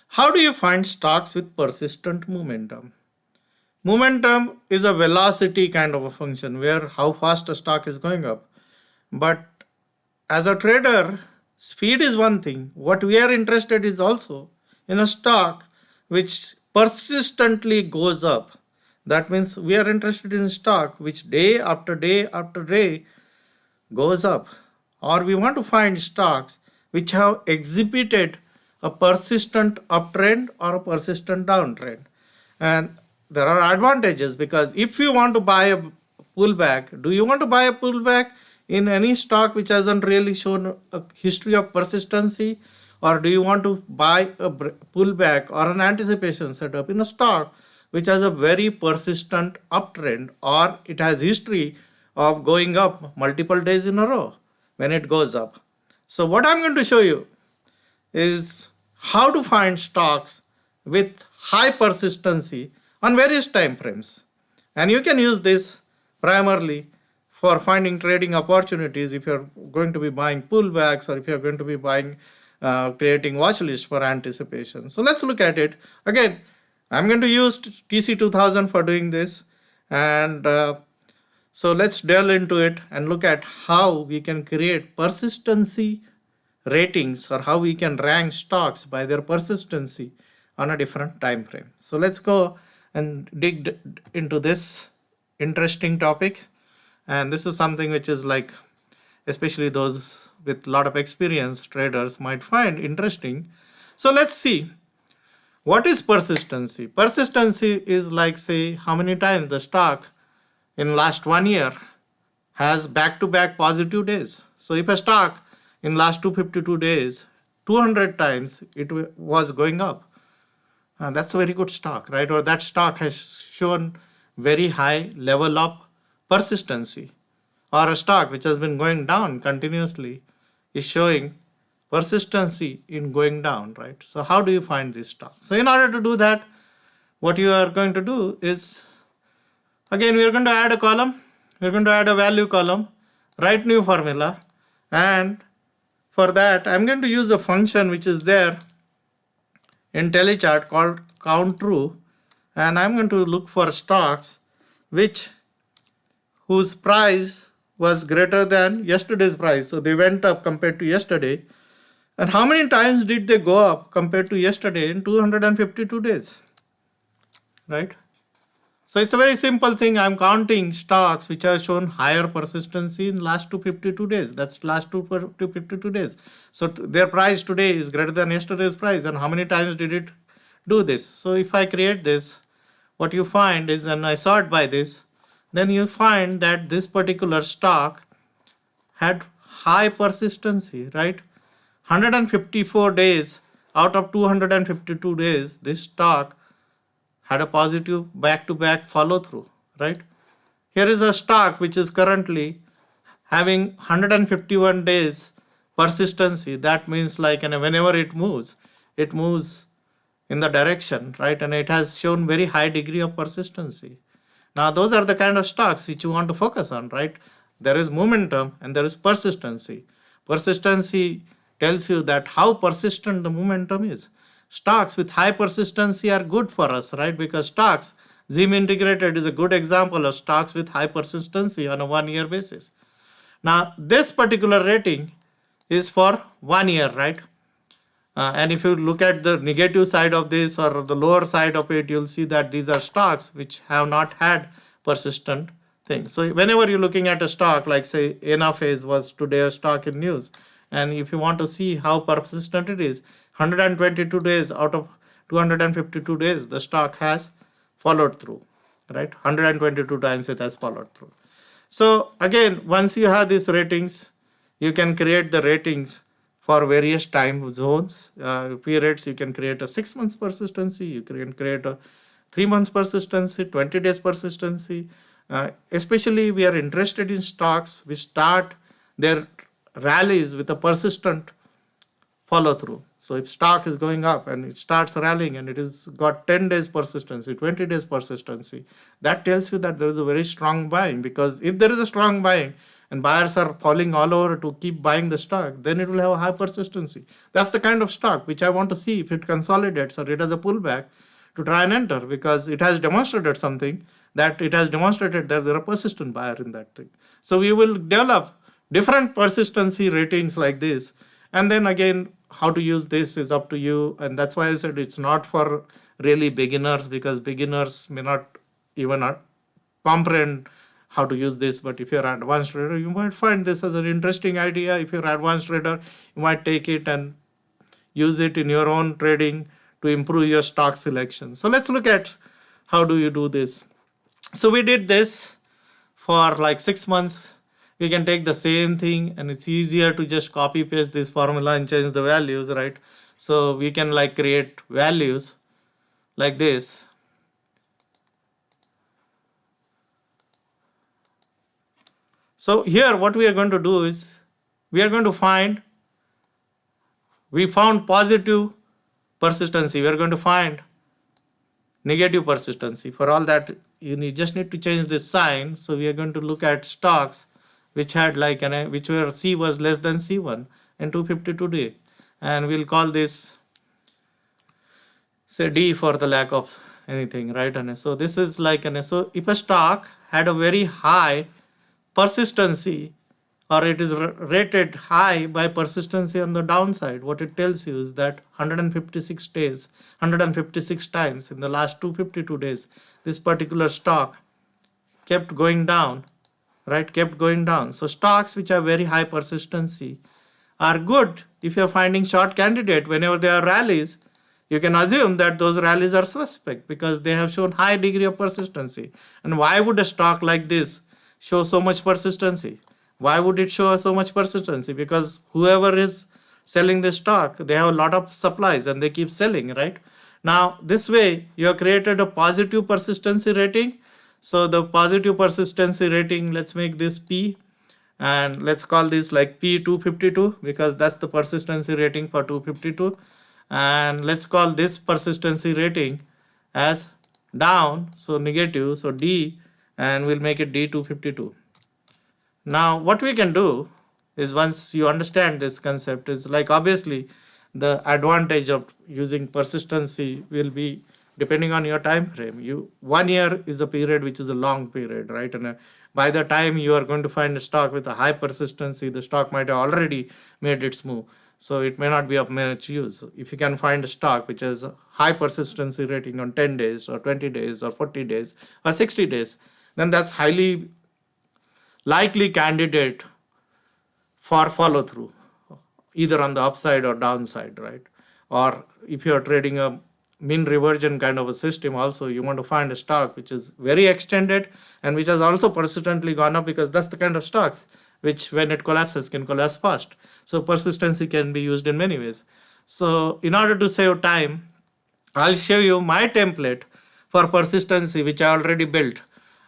How do you find stocks with persistent momentum? Momentum is a velocity kind of a function where how fast a stock is going up. But as a trader, speed is one thing. What we are interested is also in a stock which persistently goes up. That means we are interested in stock which day after day after day goes up, or we want to find stocks which have exhibited a persistent uptrend or a persistent downtrend. And there are advantages, because if you want to buy a pullback, do you want to buy a pullback in any stock which hasn't really shown a history of persistency, or do you want to buy a pullback or an anticipation setup in a stock which has a very persistent uptrend, or it has history of going up multiple days in a row when it goes up? So what I'm going to show you is how to find stocks with high persistency on various time frames. And you can use this primarily for finding trading opportunities if you're going to be buying pullbacks, or if you're going to be buying creating watch lists for anticipation. So let's look at it. Again, I'm going to use TC2000 for doing this. And so let's delve into it and look at how we can create persistency ratings, or how we can rank stocks by their persistency on a different time frame. So let's go and dig into this interesting topic. And this is something which is like, especially those with a lot of experience traders might find interesting. So let's see, what is persistency? Persistency is like, say, how many times the stock in last 1 year has back-to-back positive days. So if a stock in last 252 days, 200 times it was going up, that's a very good stock, right? Or that stock has shown very high level of persistency. Or a stock which has been going down continuously is showing persistency in going down, right? So how do you find this stock? So in order to do that, what you are going to do is, again, we are going to add a column. We're going to add a value column, write new formula, and for that I'm going to use a function which is there in Telechart called count true, and I'm going to look for stocks whose price was greater than yesterday's price. So they went up compared to yesterday. And how many times did they go up compared to yesterday in 252 days, right? So it's a very simple thing. I'm counting stocks which have shown higher persistency in last 252 days. That's last 252 days. So their price today is greater than yesterday's price. And how many times did it do this? So if I create this, what you find is, and I sort by this, then you find that this particular stock had high persistency, right? 154 days out of 252 days, this stock had a positive back-to-back follow-through, right? Here is a stock which is currently having 151 days persistency. That means like, and whenever it moves in the direction, right? And it has shown very high degree of persistency. Now, those are the kind of stocks which you want to focus on, right? There is momentum and there is persistency. Persistency tells you that how persistent the momentum is. Stocks with high persistency are good for us, right? Because stocks, Zim integrated is a good example of stocks with high persistency on a 1 year basis. Now, this particular rating is for 1 year, right? And if you look at the negative side of this, or the lower side of it, you'll see that these are stocks which have not had persistent things. So whenever you're looking at a stock, like say Enaphase was today a stock in news, and if you want to see how persistent it is, 122 days out of 252 days, the stock has followed through, right? 122 times it has followed through. So again, once you have these ratings, you can create the ratings for various time zones, periods. You can create a 6 months persistency, you can create a 3 months persistency, 20 days persistency. Especially we are interested in stocks which start their rallies with a persistent follow through. So if stock is going up and it starts rallying and it has got 10 days persistency, 20 days persistency, that tells you that there is a very strong buying. Because if there is a strong buying, and buyers are falling all over to keep buying the stock, then it will have a high persistency. That's the kind of stock which I want to see if it consolidates or it has a pullback to try and enter, because it has demonstrated something, that it has demonstrated that there are persistent buyer in that thing. So we will develop different persistency ratings like this, and then again, how to use this is up to you. And that's why I said it's not for really beginners, because beginners may not even comprehend how to use this. But if you're an advanced trader, you might find this as an interesting idea. If you're an advanced trader, you might take it and use it in your own trading to improve your stock selection. So let's look at how do you do this. So we did this for like 6 months. We can take the same thing, and it's easier to just copy paste this formula and change the values, right? So we can like create values like this. So here what we are going to do is we are going to find, we found positive persistency, we are going to find negative persistency. For all that, you just need to change this sign. So we are going to look at stocks which had like which where C was less than C1 and 252 day, and we'll call this say D for the lack of anything, right? And so this is like so if a stock had a very high persistency, or it is rated high by persistency on the downside, what it tells you is that 156 days, 156 times in the last 252 days, this particular stock kept going down, right? Kept going down. So stocks which have very high persistency are good if you're finding short candidate. Whenever there are rallies, you can assume that those rallies are suspect because they have shown high degree of persistency. And why would a stock like this show so much persistency? Why would it show so much persistency? Because whoever is selling the stock, they have a lot of supplies and they keep selling, right? Now, this way, you have created a positive persistency rating. So the positive persistency rating, let's make this P, and let's call this like P252 because that's the persistency rating for 252. And let's call this persistency rating as down, so negative, so D, and we'll make it D252. Now, what we can do is, once you understand this concept, is like obviously the advantage of using persistency will be depending on your time frame. 1 year is a period which is a long period, right? And by the time you are going to find a stock with a high persistency, the stock might have already made its move. So it may not be of much use. If you can find a stock which has a high persistency rating on 10 days or 20 days or 40 days or 60 days, then that's highly likely candidate for follow through, either on the upside or downside, right? Or if you're trading a mean reversion kind of a system, also you want to find a stock which is very extended and which has also persistently gone up, because that's the kind of stocks which when it collapses can collapse fast. So persistency can be used in many ways. So in order to save time, I'll show you my template for persistency which I already built,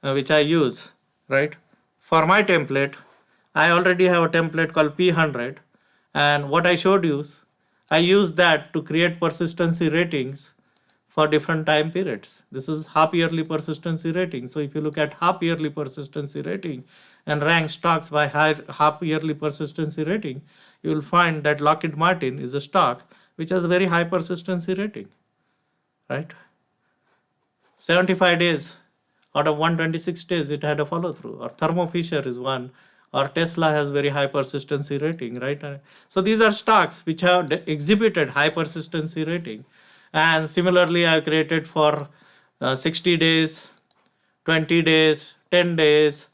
which I use, right? For my template, I already have a template called P100, and what I showed you, I use that to create persistency ratings for different time periods. This is half yearly persistency rating. So if you look at half yearly persistency rating and rank stocks by half yearly persistency rating, you will find that Lockheed Martin is a stock which has a very high persistency rating, right? 75 days out of 126 days it had a follow through. Or Thermo Fisher is one, or Tesla has very high persistency rating, right? So these are stocks which have exhibited high persistency rating. And similarly, I created for 60 days, 20 days, 10 days,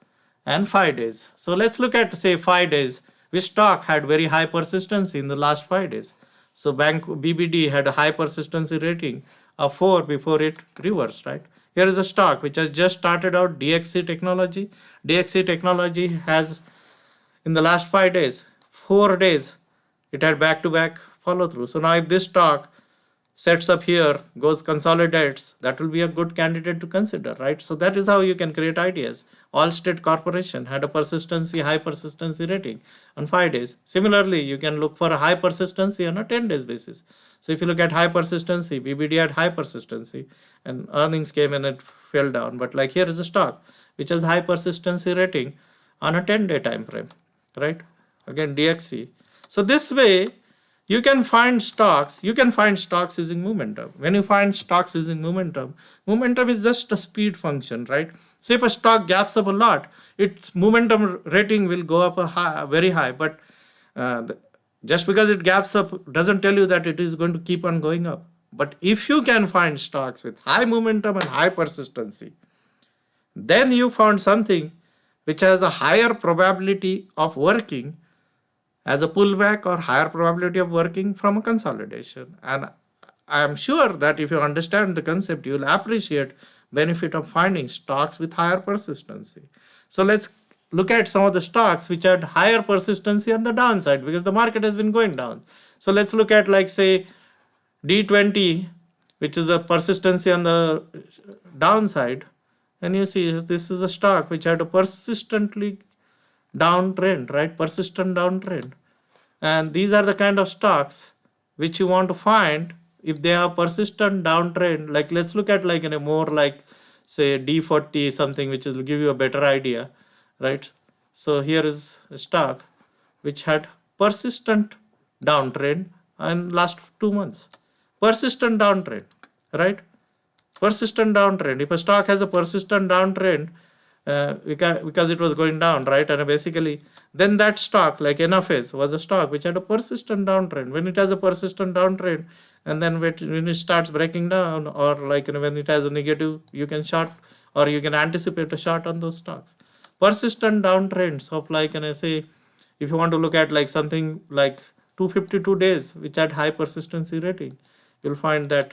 and 5 days. So let's look at, say, 5 days. Which stock had very high persistency in the last 5 days? So Bank BBD had a high persistency rating of 4 before it reversed, right? Here is a stock which has just started out, DXC Technology. DXC Technology has, in the last 5 days, 4 days, it had back-to-back follow-through. So now if this stock sets up here, goes consolidates, that will be a good candidate to consider, right? So that is how you can create ideas. Allstate Corporation had a high persistency rating on 5 days. Similarly, you can look for a high persistency on a 10 days basis. So if you look at high persistency, BBD had high persistency and earnings came and it fell down. But like here is a stock which has high persistency rating on a 10-day time frame, right? Again, DXC. So this way, you can find stocks. You can find stocks using momentum. When you find stocks using momentum, momentum is just a speed function, right? So if a stock gaps up a lot, its momentum rating will go up very high. But just because it gaps up doesn't tell you that it is going to keep on going up. But if you can find stocks with high momentum and high persistency, then you found something which has a higher probability of working as a pullback or higher probability of working from a consolidation. And I am sure that if you understand the concept, you will appreciate benefit of finding stocks with higher persistency. So let's look at some of the stocks which had higher persistency on the downside because the market has been going down. So let's look at, like, say, D20, which is a persistency on the downside. And you see this is a stock which had a persistently downtrend, right? Persistent downtrend. And these are the kind of stocks which you want to find if they have persistent downtrend. Like, let's look at like in a more like, say, D40 something, which will give you a better idea, right? So here is a stock which had persistent downtrend in last 2 months. Persistent downtrend, right? Persistent downtrend. If a stock has a persistent downtrend, because it was going down, right? And basically, then that stock, like NFS, was a stock which had a persistent downtrend. When it has a persistent downtrend, and then when it starts breaking down, or like when it has a negative, you can short or you can anticipate a short on those stocks. Persistent downtrends of, like, and I say, if you want to look at like something like 252 days, which had high persistency rating, you'll find that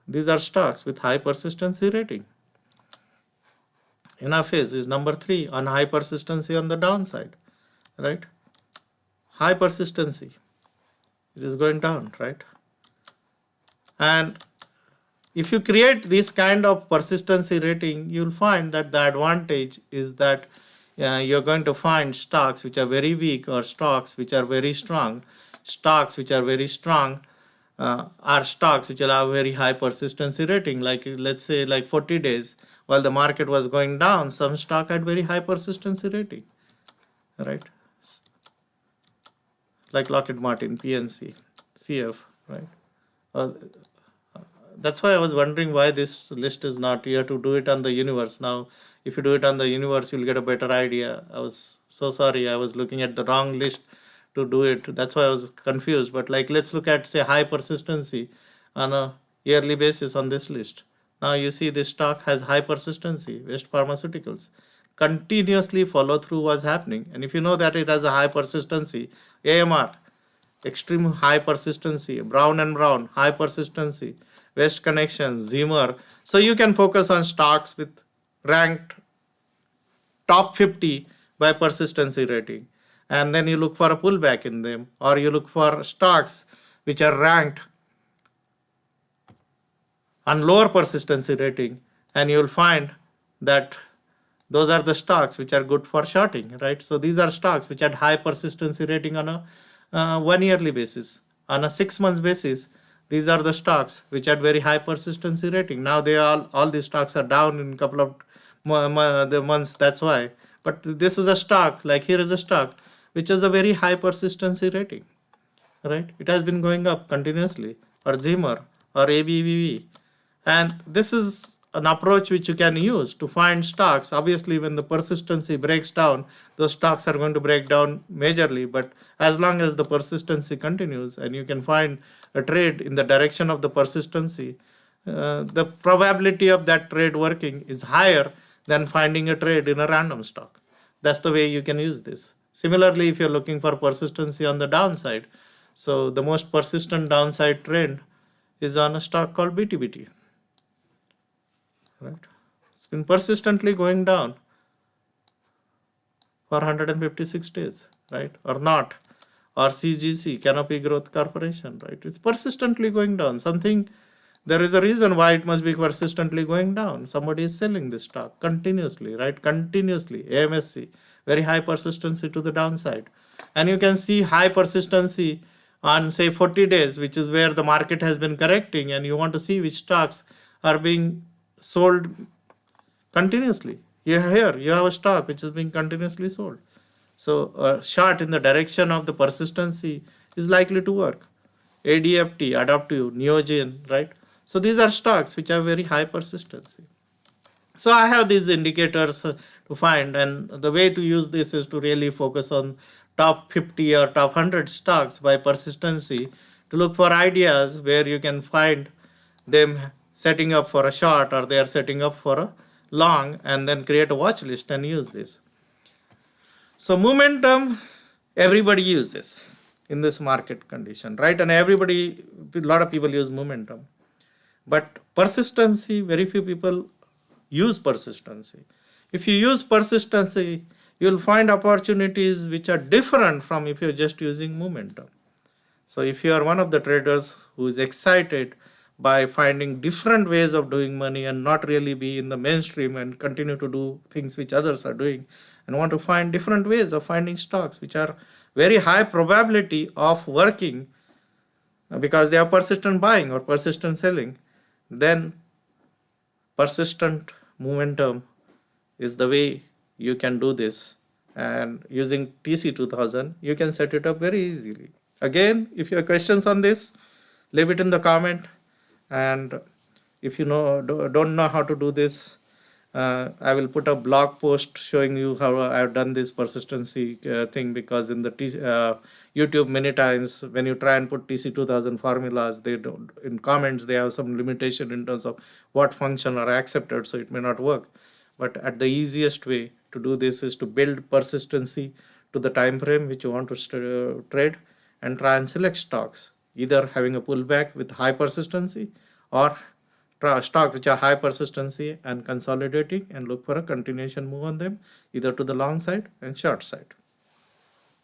these are stocks with high persistency rating. NFS is number 3 on high persistency on the downside, right? High persistency, it is going down, right? And if you create this kind of persistency rating, you'll find that the advantage is that you're going to find stocks which are very weak or stocks which are very strong. Stocks which are very strong are stocks which will have very high persistency rating. Like, let's say, like 40 days, while the market was going down, some stock had very high persistency rating, right? Like Lockheed Martin, PNC, CF, right? That's why I was wondering why this list is not here to do it on the universe. Now, if you do it on the universe, you'll get a better idea. I was so sorry. I was looking at the wrong list to do it. That's why I was confused. But like, let's look at, say, high persistency on a yearly basis on this list. Now you see this stock has high persistency. West Pharmaceuticals. Continuously follow through was happening. And if you know that it has a high persistency, AMR, extreme high persistency, Brown and Brown, high persistency, West Connection, Zimmer. So you can focus on stocks with ranked top 50 by persistency rating. And then you look for a pullback in them, or you look for stocks which are ranked on lower persistency rating, and you'll find that those are the stocks which are good for shorting, right? So these are stocks which had high persistency rating on a 1 yearly basis. On a 6 months basis, these are the stocks which had very high persistency rating. Now they all these stocks are down in a couple of the months. That's why. But this is a stock, like here is a stock which has a very high persistency rating, right? It has been going up continuously, or Zimmer, or ABBV. And this is an approach which you can use to find stocks. Obviously, when the persistency breaks down, those stocks are going to break down majorly. But as long as the persistency continues and you can find a trade in the direction of the persistency, the probability of that trade working is higher than finding a trade in a random stock. That's the way you can use this. Similarly, if you're looking for persistency on the downside, so the most persistent downside trend is on a stock called BTBT. Right? It's been persistently going down for 156 days, right? Or not. Or CGC, Canopy Growth Corporation, right? It's persistently going down. There is a reason why it must be persistently going down. Somebody is selling this stock continuously, right? Continuously. AMSC, very high persistency to the downside. And you can see high persistency on, say, 40 days, which is where the market has been correcting, and you want to see which stocks are being sold continuously. You have a stock which is being continuously sold. So a short in the direction of the persistency is likely to work. ADFT, Adaptive, Neogen, right? So these are stocks which have very high persistency. So I have these indicators to find, and the way to use this is to really focus on top 50 or top 100 stocks by persistency to look for ideas where you can find them setting up for a short or they are setting up for a long, and then create a watch list and use this. So momentum, everybody uses in this market condition, right? And a lot of people use momentum. But persistency, very few people use persistency. If you use persistency, you'll find opportunities which are different from if you're just using momentum. So if you are one of the traders who is excited by finding different ways of doing money and not really be in the mainstream and continue to do things which others are doing, and want to find different ways of finding stocks which are very high probability of working because they are persistent buying or persistent selling, then persistent momentum is the way you can do this. And using TC2000, you can set it up very easily. Again, if you have questions on this, leave it in the comment. And if you don't know how to do this, I will put a blog post showing you how I've done this persistency thing, because in the YouTube many times when you try and put TC2000 formulas, they don't, in comments they have some limitation in terms of what function are accepted, so it may not work. But at the easiest way to do this is to build persistency to the time frame which you want to trade, and try and select stocks either having a pullback with high persistency or stocks which are high persistency and consolidating, and look for a continuation move on them either to the long side and short side.